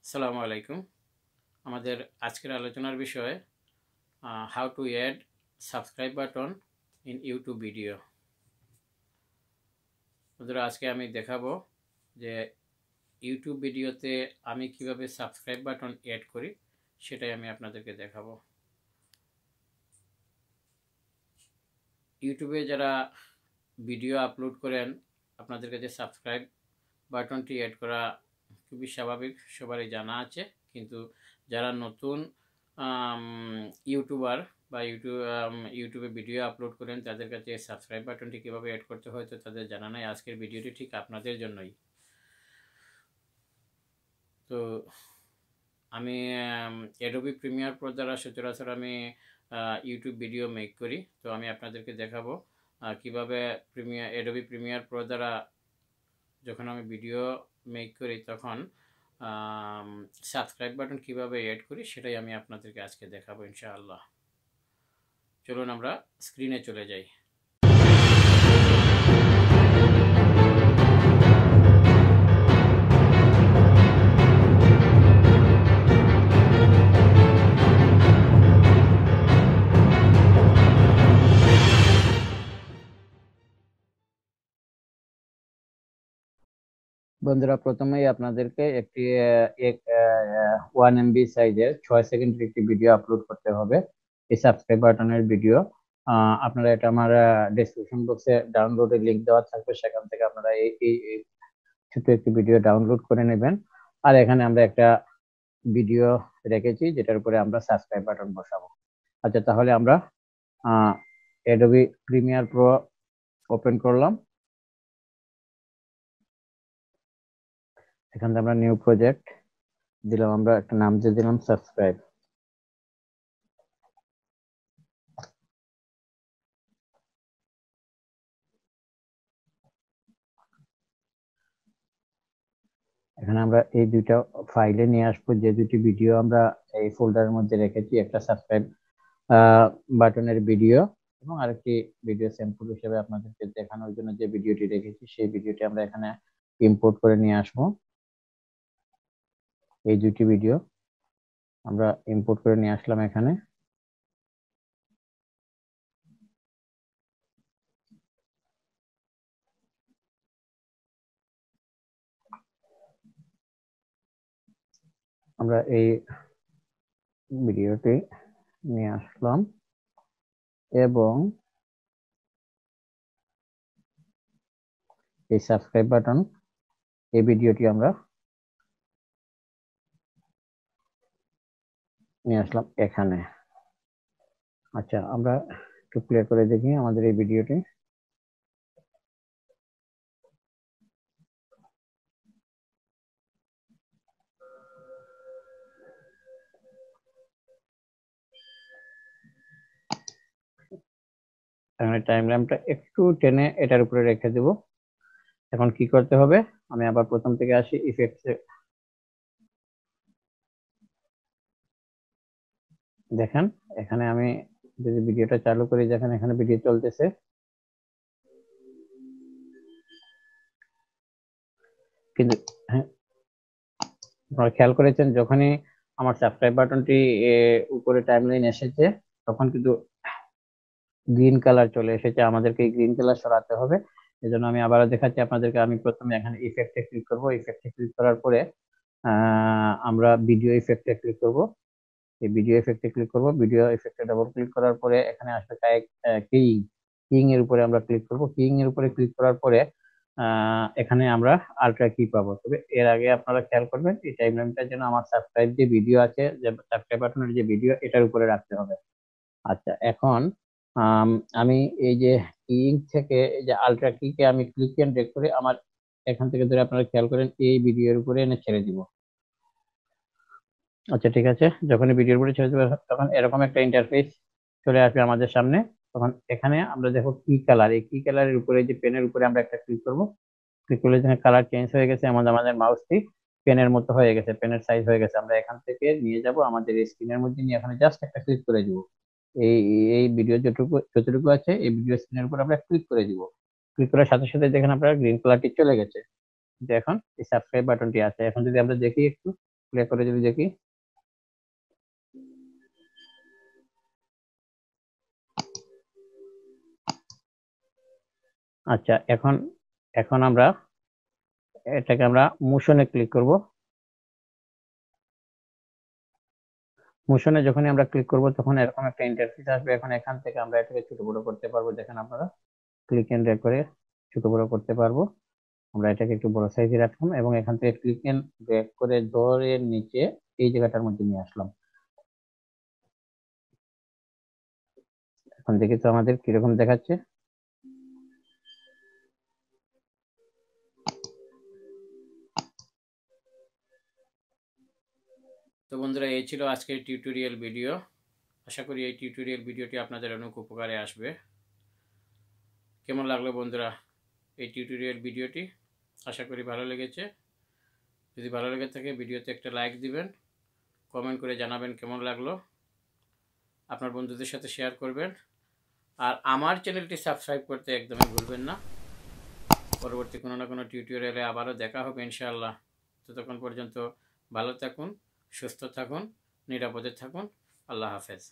আসসালামু আলাইকুম। আমাদের আজকের আলোচনার বিষয় how to add subscribe button in YouTube video. বন্ধুরা, আজকে আমি দেখাবো যে ইউটিউব ভিডিওতে আমি কিভাবে সাবস্ক্রাইব বাটন অ্যাড করি, সেটাই আমি আপনাদেরকে দেখাবো। ইউটিউবে যারা ভিডিও আপলোড করেন, আপনাদের কাছে সাবস্ক্রাইব বাটনটি অ্যাড করা খুবই স্বাভাবিক, সবারই জানা আছে। কিন্তু যারা নতুন ইউটিউবার বা ইউটিউবে ভিডিও আপলোড করেন, তাদের কাছে সাবস্ক্রাইব বাটনটি কীভাবে অ্যাড করতে হয় তো তাদের জানা নাই। আজকের ভিডিওটি ঠিক আপনাদের জন্যই। তো আমি অ্যাডোবি প্রিমিয়ার প্রো দ্বারা সচরাচর আমি ইউটিউব ভিডিও মেক করি। তো আমি আপনাদেরকে দেখাবো কিভাবে অ্যাডোবি প্রিমিয়ার প্রো দ্বারা যখন আমি ভিডিও মেক করি তখন সাবস্ক্রাইব বাটন কিভাবে অ্যাড করি, সেটাই আমি আপনাদেরকে আজকে দেখাবো ইনশাআল্লাহ। চলুন আমরা স্ক্রিনে চলে যাই। বন্ধুরা, প্রথমেই আপনাদেরকে একটি 1 MB সাইজের 6 সেকেন্ডের একটি ভিডিও আপলোড করতে হবে। এই সাবস্ক্রাইব বাটনের ভিডিও আপনারা এটা আমার ডেসক্রিপশন বক্সে ডাউনলোডের লিংক দেওয়া থাকবে, সেখান থেকে আপনারা এই ছোট একটি ভিডিও ডাউনলোড করে নেবেন। আর এখানে আমরা একটা ভিডিও রেখেছি যেটার উপরে আমরা সাবস্ক্রাইব বাটন বসাবো। আচ্ছা, তাহলে আমরা অ্যাডোবি প্রিমিয়ার প্রো ওপেন করলাম। এখান থেকে আমরা নিউ প্রজেক্ট দিলাম, আমরা একটা নাম দিয়ে দিলাম সাবস্ক্রাইব। এখানে আমরা এই দুইটা ফাইলে নিয়ে আসবো, যে দুটি ভিডিও আমরা এই ফোল্ডারের মধ্যে রেখেছি, একটা সাবস্ক্রাইব বাটনের ভিডিও এবং আরেকটি ভিডিও স্যাম্পল হিসেবে আপনাদেরকে দেখানোর জন্য যে ভিডিওটি রেখেছি, সেই ভিডিওটি আমরা এখানে ইম্পোর্ট করে নিয়ে আসবো। এই দুটি ভিডিও আমরা ইম্পোর্ট করে নিয়ে আসলাম এখানে। আমরা এই ভিডিওটি নিয়ে আসলাম এবং এই সাবস্ক্রাইব বাটন, এই ভিডিওটি আমরা নিয়ে আসলাম এখানে। আচ্ছা, আমরা একটু প্লে করে দেখি আমাদের এই ভিডিওটি। এখানে টাইম ল্যাম্পটা একটু টেনে এটার উপরে রেখে দেব। এখন কি করতে হবে, আমি আবার প্রথম থেকে আসি ইফেক্টসে। দেখেন, এখানে আমি যদি ভিডিওটা চালু করি, দেখেন এখানে ভিডিও চলতেছে। কিন্তু হ্যাঁ, আপনারা খেয়াল করেছেন যখনই আমার সাবস্ক্রাইব বাটনটি উপরে টাইমলাইন এসেছে, তখন কিন্তু গ্রিন কালার চলে এসেছে। আমাদেরকে এই গ্রিন কালার সরাতে হবে। এজন্য আমি আবারও দেখাচ্ছি আপনাদেরকে। আমি প্রথমে এখানে ইফেক্টে ক্লিক করব। ইফেক্টে ক্লিক করার পরে আমরা ভিডিও ইফেক্টে ক্লিক করব। এই ভিডিও ইফেক্টে ক্লিক করব। ভিডিও ইফেক্টে ডাবল ক্লিক করার পরে এখানে আসবে কিং। কিং এর উপরে আমরা ক্লিক করব। কিং এর উপরে ক্লিক করার পরে এখানে আমরা আলট্রা কি পাবো। তবে এর আগে আপনারা খেয়াল করবেন এই টাইমলাইনটা যেন আমার সাবস্ক্রাইব যে ভিডিও আছে, যে সাবস্ক্রাইব বাটনের যে ভিডিও, এটার উপরে রাখতে হবে। আচ্ছা, এখন আমি এই যে কিং থেকে এই যে আলট্রা কিকে আমি ক্লিক এন্ড ড্র্যাগ করে আমার এখান থেকে ধরে আপনারা খেয়াল করেন এই ভিডিওর উপরে এনে ছেড়ে দিব। আচ্ছা, ঠিক আছে। যখন ভিডিওর উপরে ছেড়ে দেবো তখন এরকম একটা ইন্টারফেস চলে আসবে আমাদের সামনে। তখন এখানে আমরা দেখো কি কালার, এই কি কালারের উপরে যে পেনের উপরে আমরা একটা ক্লিক করব। ক্লিক করলে যেখানে কালার চেঞ্জ হয়ে গেছে, আমাদের মাউসটি পেনের মতো হয়ে গেছে, পেনের সাইজ হয়ে গেছে। আমরা এখান থেকে নিয়ে যাব আমাদের স্ক্রিনের মধ্যে, নিয়ে এখানে জাস্ট একটা ক্লিক করে দিব। এই এই ভিডিও যতটুকু যতটুকু আছে এই ভিডিও স্ক্রিনের উপর আমরা ক্লিক করে দিব। ক্লিক করার সাথে সাথে দেখেন আপনার গ্রিন কালারটি চলে গেছে। কিন্তু এখন এই সাবস্ক্রাইব বাটনটি আছে। এখন যদি আমরা দেখি একটু, প্লে করে যদি দেখি, আচ্ছা এখন এখন আমরা এটাকে আমরা মোশনে ক্লিক করব। মোশনে যখনই আমরা ক্লিক করব তখন এরকম একটা ইন্টারফেস আসবে। এখন এখান থেকে আমরা এটাকে ছোট বড় করতে পারবো, দেখেন আপনারা ক্লিক এন্ড ড্র্যাগ করে ছোট বড় করতে পারবো। আমরা এটাকে একটু বড় সাইজে রাখলাম এবং এখান থেকে ক্লিক এন্ড ড্র্যাগ করে ধরে নিচে এই জায়গাটার মধ্যে নিয়ে আসলাম। এখন দেখি তো আমাদের কিরকম দেখাচ্ছে। তো বন্ধুরা, এই ছিল আজকের টিউটোরিয়াল ভিডিও। আশা করি এই টিউটোরিয়াল ভিডিওটি আপনাদের অনেক উপকারে আসবে। কেমন লাগলো বন্ধুরা এই টিউটোরিয়াল ভিডিওটি? আশা করি ভালো লেগেছে। যদি ভালো লেগে থাকে ভিডিওতে একটা লাইক দিবেন, কমেন্ট করে জানাবেন কেমন লাগলো, আপনার বন্ধুদের সাথে শেয়ার করবেন। আর আমার চ্যানেলটি সাবস্ক্রাইব করতে একদমই ভুলবেন না। পরবর্তী কোনো না কোনো টিউটোরিয়ালে আবারও দেখা হবে ইনশাআল্লাহ। ততক্ষণ পর্যন্ত ভালো থাকুন, সুস্থ থাকুন, নিরাপদে থাকুন। আল্লাহ হাফেজ।